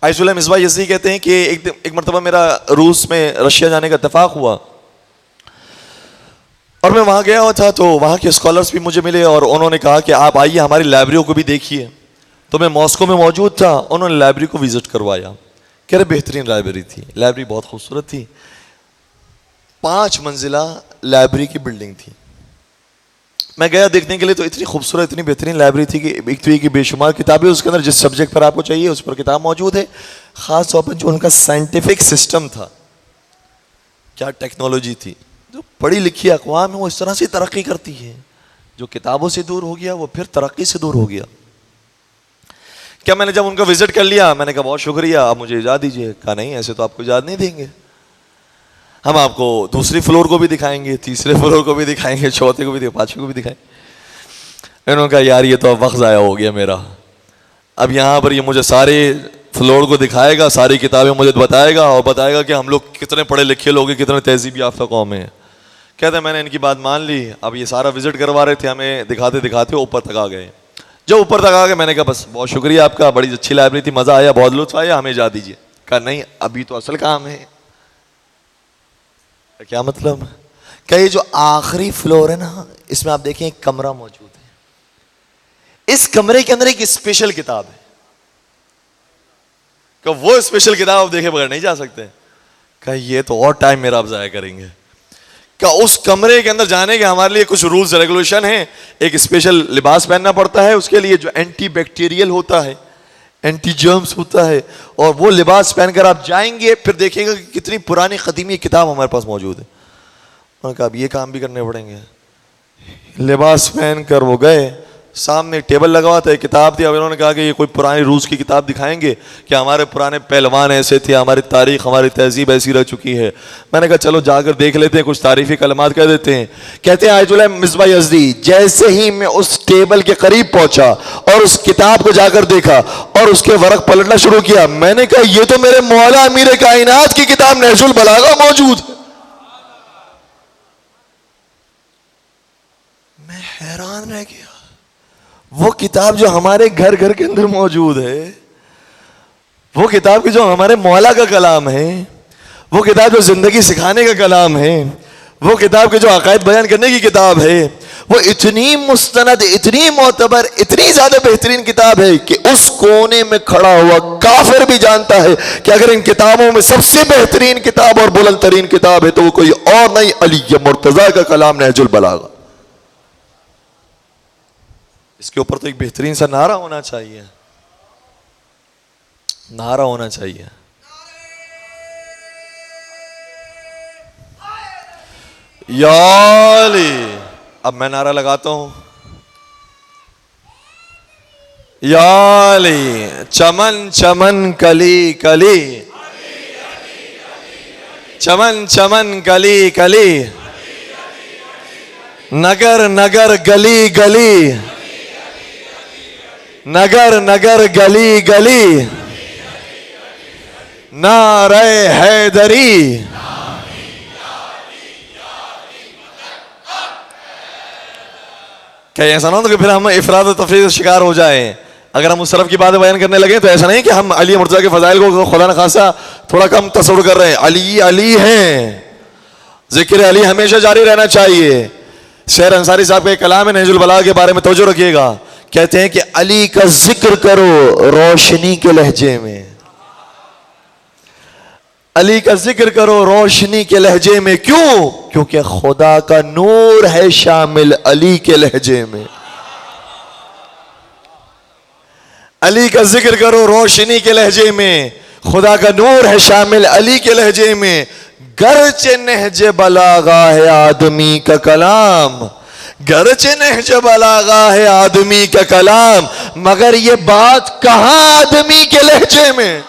Ayatollah Misbah Yezdi कहते हैं कि एक मरतबा मेरा रूस में रशिया जाने का इत्तेफाक हुआ और मैं वहाँ गया हुआ था, तो वहाँ के स्कॉलर्स भी मुझे मिले और उन्होंने कहा कि आप आइए हमारी लाइब्रेरी को भी देखिए। तो मैं मॉस्को में मौजूद था, उन्होंने लाइब्रेरी को विज़िट करवाया। कह रहे बेहतरीन लाइब्रेरी थी, लाइब्रेरी बहुत खूबसूरत थी, 5 मंजिला लाइब्रेरी की बिल्डिंग थी। मैं गया देखने के लिए, तो इतनी खूबसूरत इतनी बेहतरीन लाइब्रेरी थी कि एक तो ये कि बेशुमार किताबें उसके अंदर, जिस सब्जेक्ट पर आपको चाहिए उस पर किताब मौजूद है। ख़ास तौर पर जो उनका साइंटिफिक सिस्टम था, क्या टेक्नोलॉजी थी, जो पढ़ी लिखी अक़वाम है वो इस तरह से तरक्की करती है। जो किताबों से दूर हो गया वो फिर तरक्की से दूर हो गया। क्या मैंने जब उनका विजिट कर लिया, मैंने कहा बहुत शुक्रिया, आप मुझे इजाज़त दीजिए। कहा नहीं, ऐसे तो आपको इजाज़त नहीं देंगे, हम आपको दूसरी फ्लोर को भी दिखाएंगे, तीसरे फ्लोर को भी दिखाएंगे, चौथे को भी दिखाएंगे, 5वें को भी दिखाएंगे। इन्होंने कहा यार ये तो अब वक्त ज़ाया हो गया मेरा, अब यहाँ पर ये मुझे सारे फ्लोर को दिखाएगा, सारी किताबें मुझे बताएगा और बताएगा कि हम लोग कितने पढ़े लिखे लोग हैं, कितने तहजीब याफ्ता कौम है। कहते हैं मैंने इनकी बात मान ली। अब ये सारा विजिट करवा रहे थे, हमें दिखाते दिखाते ऊपर तक आ गए। जब ऊपर तक आ गए मैंने कहा बस बहुत शुक्रिया आपका, बड़ी अच्छी लाइब्रेरी थी, मज़ा आया, बहुत लुत्फ़ आया, हमें इजाज़त दीजिए। कहा नहीं, अभी तो असल काम है। क्या मतलब? क्या ये जो आखिरी फ्लोर है ना, इसमें आप देखें एक कमरा मौजूद है, इस कमरे के अंदर एक स्पेशल किताब है। क्या वो स्पेशल किताब आप देखे बगैर नहीं जा सकते? क्या ये तो और टाइम मेरा आप ज़ाया करेंगे। क्या उस कमरे के अंदर जाने के हमारे लिए कुछ रूल्स रेगुलेशन हैं? एक स्पेशल लिबास पहनना पड़ता है उसके लिए, जो एंटी बैक्टीरियल होता है, एंटी जर्म्स होता है, और वो लिबास पहनकर आप जाएंगे, फिर देखेंगे कि कितनी पुरानी कदीमी किताब हमारे पास मौजूद है। उन्होंने कहा अब ये काम भी करने पड़ेंगे। लिबास पहनकर वो गए, सामने टेबल लगा हुआ था, एक किताब थी। अब इन्होंने कहा कि ये कोई पुरानी रूस की किताब दिखाएंगे कि हमारे पुराने पहलवान ऐसे थे, हमारी तारीख हमारी तहजीब ऐसी रह चुकी है। मैंने कहा चलो जाकर देख लेते हैं, कुछ तारीफी कलमात कह देते हैं। कहते हैं आयतुल्लाह मिसबाह यज़दी, जैसे ही मैं उस टेबल के करीब पहुंचा और उस किताब को जाकर देखा और उसके वरक पलटना शुरू किया, मैंने कहा ये तो मेरे मौला अमीर कायनात की किताब नहजुल बलागा मौजूद है। मैं हैरान रह गया। वो किताब जो हमारे घर घर के अंदर मौजूद है, वो किताब की जो हमारे मौला का कलाम है, वो किताब जो जिंदगी सिखाने का कलाम है, वो किताब के जो अकायद बयान करने की किताब है, वो इतनी मुस्तनद, इतनी मोतबर, इतनी ज्यादा बेहतरीन किताब है कि उस कोने में खड़ा हुआ काफिर भी जानता है कि अगर इन किताबों में सबसे बेहतरीन किताब और बुलंद तरीन किताब है तो वो कोई और नहीं, अली मुर्तजा का कलाम नहजुल बलागा। इसके ऊपर तो एक बेहतरीन सा नारा होना चाहिए, नारा होना चाहिए। या अली, अब मैं नारा लगाता हूं, या अली चमन चमन कली कली, चमन चमन कली कली, नगर नगर गली गली, नगर नगर गली गली, नारे हैदरी। क्या ऐसा ना हो कि फिर हम इफराद और तफरीद का शिकार हो जाएं? अगर हम उस तरफ की बातें बयान करने लगे तो ऐसा नहीं कि हम अली मुर्तज़ा के फजाइल को खुदा न खासा थोड़ा कम तस्वुर कर रहे हैं। अली अली हैं, जिक्र अली हमेशा जारी रहना चाहिए। शेर अंसारी साहब का एक कलाम है नहजुल बलागा के बारे में, तवज्जो रखिएगा। कहते हैं कि अली का जिक्र करो रोशनी के लहजे में, अली का जिक्र करो रोशनी के लहजे में। क्यों? क्योंकि खुदा का नूर है शामिल अली के लहजे में। अली का जिक्र करो रोशनी के लहजे में, खुदा का नूर है शामिल अली के लहजे में। गरचे नहजे बलागा है आदमी का कलाम, गरचे नहज बलागा है आदमी का कलाम, मगर ये बात कहां आदमी के लहजे में।